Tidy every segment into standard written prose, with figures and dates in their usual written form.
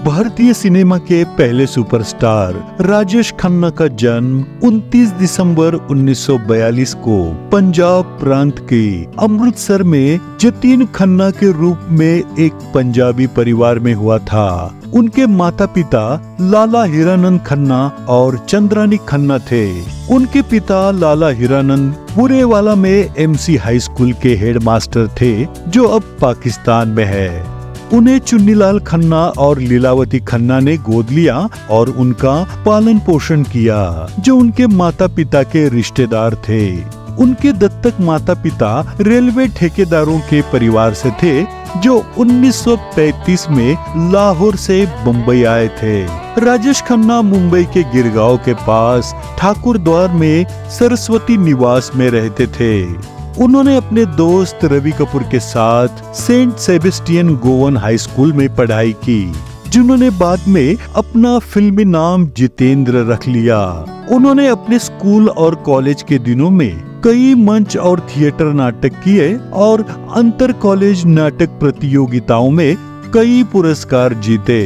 भारतीय सिनेमा के पहले सुपरस्टार राजेश खन्ना का जन्म 29 दिसंबर 1942 को पंजाब प्रांत के अमृतसर में जतीन खन्ना के रूप में एक पंजाबी परिवार में हुआ था। उनके माता पिता लाला हीरानंद खन्ना और चंद्रानी खन्ना थे। उनके पिता लाला हीरानंद पुरेवाला में एमसी हाई स्कूल के हेडमास्टर थे, जो अब पाकिस्तान में है। उन्हें चुन्नीलाल खन्ना और लीलावती खन्ना ने गोद लिया और उनका पालन पोषण किया, जो उनके माता पिता के रिश्तेदार थे। उनके दत्तक माता पिता रेलवे ठेकेदारों के परिवार से थे, जो 1935 में लाहौर से मुंबई आए थे। राजेश खन्ना मुंबई के गिरगांव के पास ठाकुर द्वार में सरस्वती निवास में रहते थे। उन्होंने अपने दोस्त रवि कपूर के साथ Saint Sebastian Goan high school में पढ़ाई की, जिन्होंने बाद में अपना फिल्मी नाम जितेंद्र रख लिया। उन्होंने अपने स्कूल और कॉलेज के दिनों में कई मंच और थिएटर नाटक किए और अंतर कॉलेज नाटक प्रतियोगिताओं में कई पुरस्कार जीते।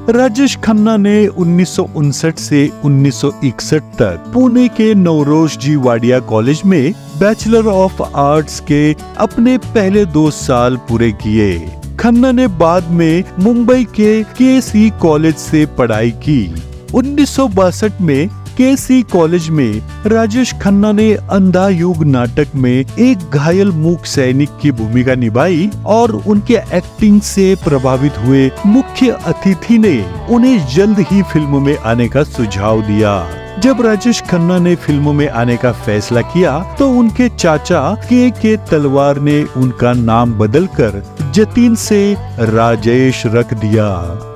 राजेश खन्ना ने 1959 से 1961 तक पुणे के नवरोजी वाडिया कॉलेज में बैचलर ऑफ आर्ट्स के अपने पहले 2 साल पूरे किए। खन्ना ने बाद में मुंबई के केसी कॉलेज से पढ़ाई की। 1962 में केसी कॉलेज में राजेश खन्ना ने अंधा युग नाटक में एक घायल मूक सैनिक की भूमिका निभाई और उनके एक्टिंग से प्रभावित हुए मुख्य अतिथि ने उन्हें जल्द ही फिल्म में आने का सुझाव दिया। जब राजेश खन्ना ने फिल्मों में आने का फैसला किया तो उनके चाचा के तलवार ने उनका नाम बदलकर जतीन से राजेश रख दिया।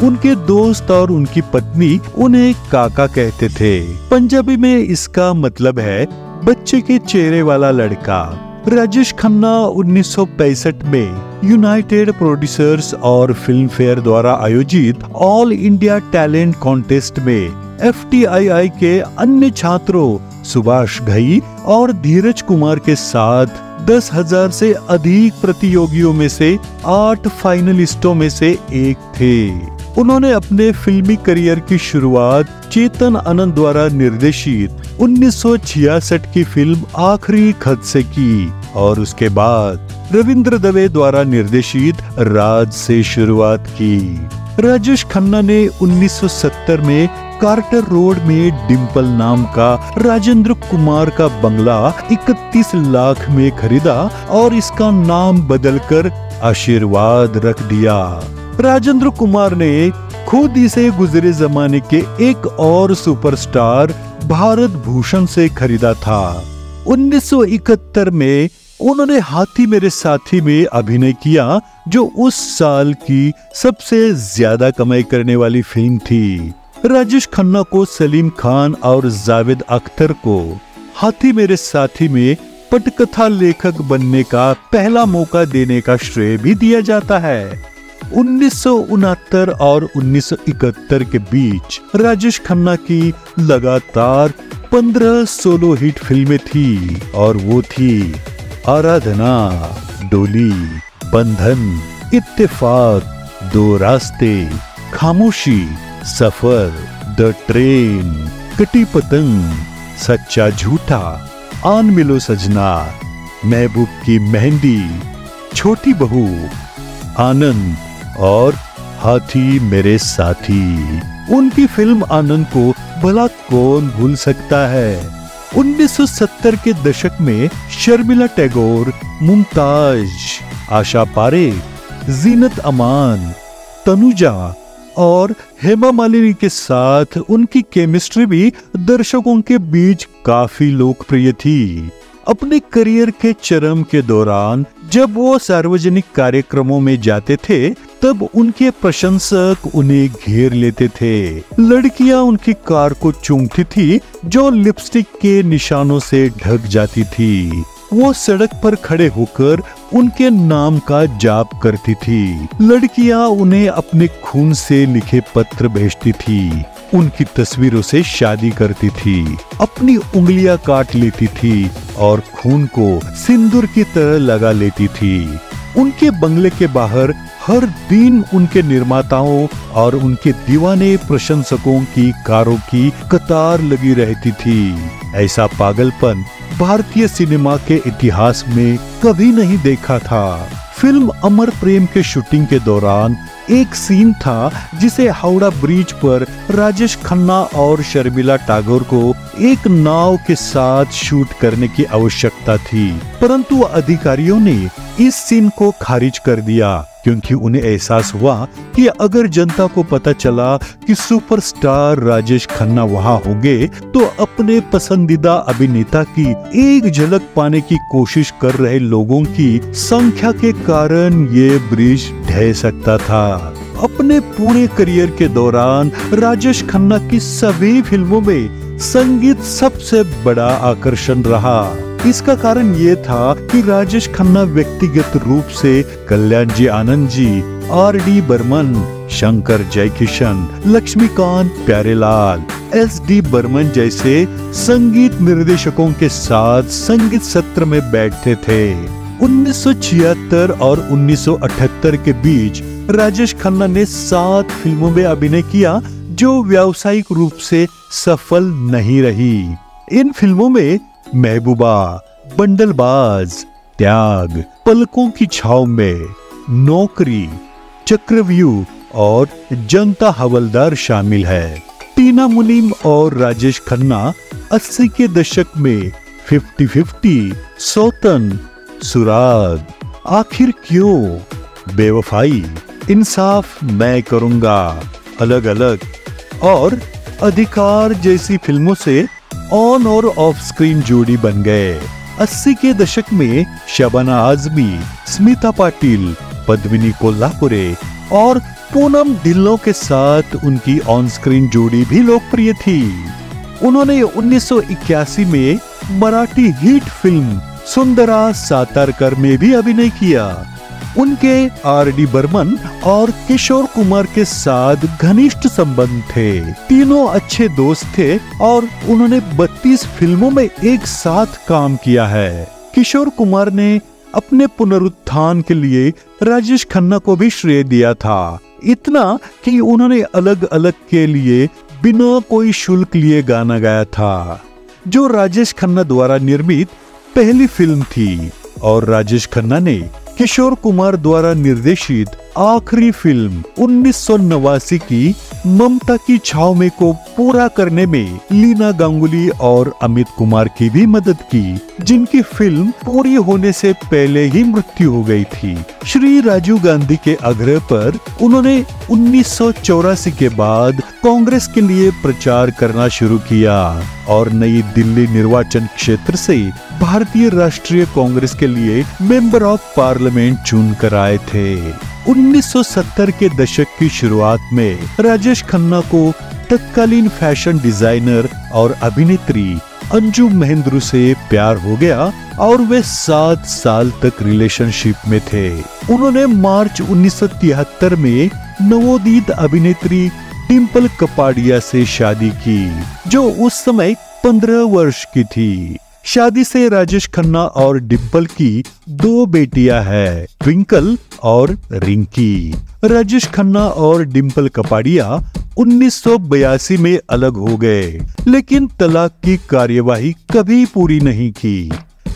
उनके दोस्त और उनकी पत्नी उन्हें काका कहते थे। पंजाबी में इसका मतलब है बच्चे के चेहरे वाला लड़का। राजेश खन्ना 1965 में यूनाइटेड प्रोड्यूसर्स और फिल्म फेयर द्वारा आयोजित ऑल इंडिया टैलेंट कॉन्टेस्ट में FTII के अन्य छात्रों सुभाष घई और धीरज कुमार के साथ 10,000 से अधिक प्रतियोगियों में से 8 फाइनलिस्टों में से एक थे। उन्होंने अपने फिल्मी करियर की शुरुआत चेतन आनंद द्वारा निर्देशित 1966 की फिल्म आखिरी खत से की और उसके बाद रविंद्र दवे द्वारा निर्देशित राज से शुरुआत की। राजेश खन्ना ने 1970 में कार्टर रोड में डिम्पल नाम का राजेंद्र कुमार का बंगला 31 लाख में खरीदा और इसका नाम बदलकर आशीर्वाद रख दिया। राजेंद्र कुमार ने खुद इसे गुजरे जमाने के एक और सुपरस्टार भारत भूषण से खरीदा था। 1971 में उन्होंने हाथी मेरे साथी में अभिनय किया, जो उस साल की सबसे ज्यादा कमाई करने वाली फिल्म थी। राजेश खन्ना को सलीम खान और जावेद अख्तर को हाथी मेरे साथी में पटकथा लेखक बनने का पहला मौका देने का श्रेय भी दिया जाता है। 1969 और 1971 के बीच राजेश खन्ना की लगातार 15 सोलो हिट फिल्में थी और वो थी आराधना, डोली, बंधन, इत्तेफाक, 2 रास्ते, खामोशी, सफर, द ट्रेन, कटी पतंग, सच्चा झूठा, आन मिलो सजना, महबूब की मेहंदी, छोटी बहू, आनंद और हाथी मेरे साथी। उनकी फिल्म आनंद को भला कौन भूल सकता है। 1970 के दशक में शर्मिला टैगोर, मुमताज, आशा पारेख, जीनत अमान, तनुजा और हेमा मालिनी के साथ उनकी केमिस्ट्री भी दर्शकों के बीच काफी लोकप्रिय थी। अपने करियर के चरम के दौरान जब वो सार्वजनिक कार्यक्रमों में जाते थे, तब उनके प्रशंसक उन्हें घेर लेते थे। लड़कियां उनकी कार को चूमती थी, जो लिपस्टिक के निशानों से ढक जाती थी। वो सड़क पर खड़े होकर उनके नाम का जाप करती थी। लड़कियां उन्हें अपने खून से लिखे पत्र भेजती थी, उनकी तस्वीरों से शादी करती थी, अपनी उंगलियां काट लेती थी और खून को सिंदूर की तरह लगा लेती थी। उनके बंगले के बाहर हर दिन उनके निर्माताओं और उनके दीवाने प्रशंसकों की कारों की कतार लगी रहती थी। ऐसा पागलपन भारतीय सिनेमा के इतिहास में कभी नहीं देखा था। फिल्म अमर प्रेम के शूटिंग के दौरान एक सीन था जिसे हावड़ा ब्रिज पर राजेश खन्ना और शर्मिला टैगोर को एक नाव के साथ शूट करने की आवश्यकता थी, परंतु अधिकारियों ने इस सीन को खारिज कर दिया क्योंकि उन्हें एहसास हुआ कि अगर जनता को पता चला कि सुपरस्टार राजेश खन्ना वहां होंगे तो अपने पसंदीदा अभिनेता की एक झलक पाने की कोशिश कर रहे लोगों की संख्या के कारण ये ब्रिज ढह सकता था। अपने पूरे करियर के दौरान राजेश खन्ना की सभी फिल्मों में संगीत सबसे बड़ा आकर्षण रहा। इसका कारण ये था कि राजेश खन्ना व्यक्तिगत रूप से कल्याण जी आनंद जी, आर.डी. बर्मन, शंकर जयकिशन, लक्ष्मीकांत प्यारेलाल, एस.डी. बर्मन जैसे संगीत निर्देशकों के साथ संगीत सत्र में बैठते थे। 1976 और 1978 के बीच राजेश खन्ना ने 7 फिल्मों में अभिनय किया जो व्यावसायिक रूप से सफल नहीं रही। इन फिल्मों में महबूबा, बंडलबाज, त्याग, पलकों की छाव में, नौकरी, चक्रव्यूह और जनता हवलदार शामिल है। टीना मुनीम और राजेश खन्ना 80 के दशक में 50-50, सौतन, सुराग, आखिर क्यों, बेवफाई, इंसाफ मैं करूंगा, अलग अलग और अधिकार जैसी फिल्मों से ऑन और ऑफ स्क्रीन जोड़ी बन गए। 80 के दशक में शबाना आजमी, स्मिता पाटिल, पद्मिनी कोल्हापुरे और पूनम ढिल्लों के साथ उनकी ऑन स्क्रीन जोड़ी भी लोकप्रिय थी। उन्होंने 1981 में मराठी हिट फिल्म सुंदरा सातारकर में भी अभिनय किया। उनके आर.डी. बर्मन और किशोर कुमार के साथ घनिष्ठ संबंध थे। तीनों अच्छे दोस्त थे और उन्होंने 32 फिल्मों में एक साथ काम किया है। किशोर कुमार ने अपने पुनरुत्थान के लिए राजेश खन्ना को भी श्रेय दिया था, इतना कि उन्होंने अलग अलग के लिए बिना कोई शुल्क लिए गाना गाया था, जो राजेश खन्ना द्वारा निर्मित पहली फिल्म थी। और राजेश खन्ना ने किशोर कुमार द्वारा निर्देशित आखिरी फिल्म 1989 की ममता की छाव में को पूरा करने में लीना गांगुली और अमित कुमार की भी मदद की, जिनकी फिल्म पूरी होने से पहले ही मृत्यु हो गई थी। श्री राजीव गांधी के आग्रह पर उन्होंने 1984 के बाद कांग्रेस के लिए प्रचार करना शुरू किया और नई दिल्ली निर्वाचन क्षेत्र से भारतीय राष्ट्रीय कांग्रेस के लिए मेंबर ऑफ पार्लियामेंट चुन कर आए थे। 1970 के दशक की शुरुआत में राजेश खन्ना को तत्कालीन फैशन डिजाइनर और अभिनेत्री अंजू महेंद्रू से प्यार हो गया और वे 7 साल तक रिलेशनशिप में थे। उन्होंने मार्च 1973 में नवोदित अभिनेत्री डिम्पल कपाड़िया से शादी की, जो उस समय 15 वर्ष की थी। शादी से राजेश खन्ना और डिम्पल की 2 बेटियां हैं, ट्विंकल और रिंकी। राजेश खन्ना और डिम्पल कपाड़िया 1982 में अलग हो गए, लेकिन तलाक की कार्यवाही कभी पूरी नहीं की।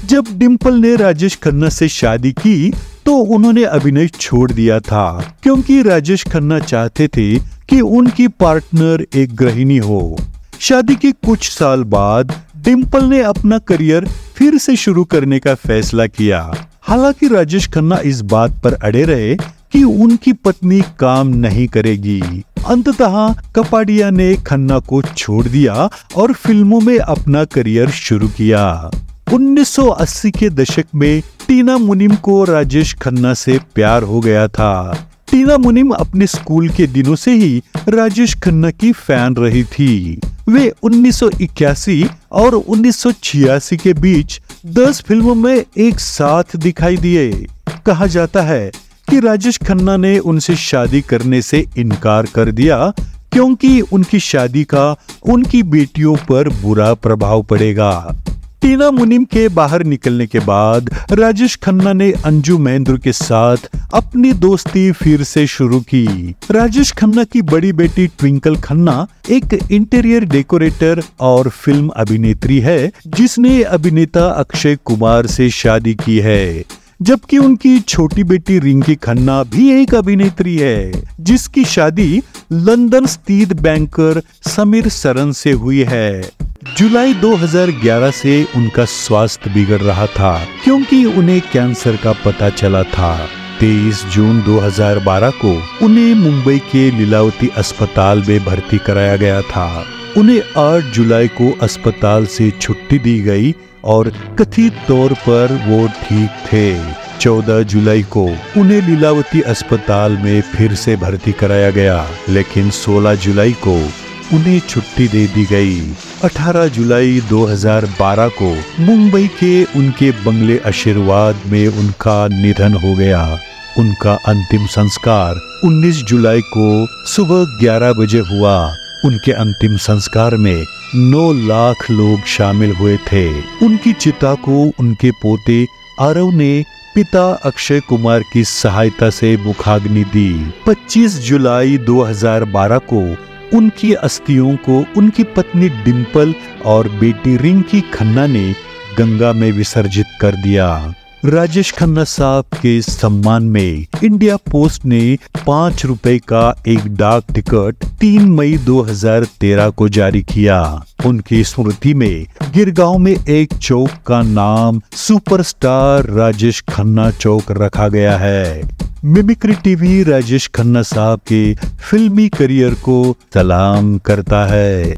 जब डिम्पल ने राजेश खन्ना से शादी की तो उन्होंने अभिनय छोड़ दिया था, क्योंकि राजेश खन्ना चाहते थे कि उनकी पार्टनर एक गृहिणी हो। शादी के कुछ साल बाद डिम्पल ने अपना करियर फिर से शुरू करने का फैसला किया। हालांकि राजेश खन्ना इस बात पर अड़े रहे कि उनकी पत्नी काम नहीं करेगी। अंततः कपाड़िया ने खन्ना को छोड़ दिया और फिल्मों में अपना करियर शुरू किया। 1980 के दशक में टीना मुनीम को राजेश खन्ना से प्यार हो गया था। टीना मुनीम अपने स्कूल के दिनों से ही राजेश खन्ना की फैन रही थी। वे 1981 और 1986 के बीच 10 फिल्मों में एक साथ दिखाई दिए। कहा जाता है कि राजेश खन्ना ने उनसे शादी करने से इनकार कर दिया, क्योंकि उनकी शादी का उनकी बेटियों पर बुरा प्रभाव पड़ेगा। टीना मुनीम के बाहर निकलने के बाद राजेश खन्ना ने अंजू महेंद्र के साथ अपनी दोस्ती फिर से शुरू की। राजेश खन्ना की बड़ी बेटी ट्विंकल खन्ना एक इंटीरियर डेकोरेटर और फिल्म अभिनेत्री है, जिसने अभिनेता अक्षय कुमार से शादी की है, जबकि उनकी छोटी बेटी रिंकी खन्ना भी एक अभिनेत्री है, जिसकी शादी लंदन स्थित बैंकर समीर सरन से हुई है। जुलाई 2011 से उनका स्वास्थ्य बिगड़ रहा था, क्योंकि उन्हें कैंसर का पता चला था। 23 जून 2012 को उन्हें मुंबई के लीलावती अस्पताल में भर्ती कराया गया था। उन्हें 8 जुलाई को अस्पताल से छुट्टी दी गई और कथित तौर पर वो ठीक थे। 14 जुलाई को उन्हें लीलावती अस्पताल में फिर से भर्ती कराया गया, लेकिन 16 जुलाई को उन्हें छुट्टी दे दी गई। 18 जुलाई 2012 को मुंबई के उनके बंगले आशीर्वाद में उनका निधन हो गया। उनका अंतिम संस्कार 19 जुलाई को सुबह 11 बजे हुआ। उनके अंतिम संस्कार में 9 लाख लोग शामिल हुए थे। उनकी चिता को उनके पोते आरव ने पिता अक्षय कुमार की सहायता से मुखाग्नि दी। 25 जुलाई 2012 को उनकी अस्थियों को उनकी पत्नी डिंपल और बेटी रिंकी खन्ना ने गंगा में विसर्जित कर दिया। राजेश खन्ना साहब के सम्मान में इंडिया पोस्ट ने 5 रुपए का एक डाक टिकट 3 मई 2013 को जारी किया। उनकी स्मृति में गिरगांव में एक चौक का नाम सुपरस्टार राजेश खन्ना चौक रखा गया है। मिमिक्री टीवी राजेश खन्ना साहब के फिल्मी करियर को सलाम करता है।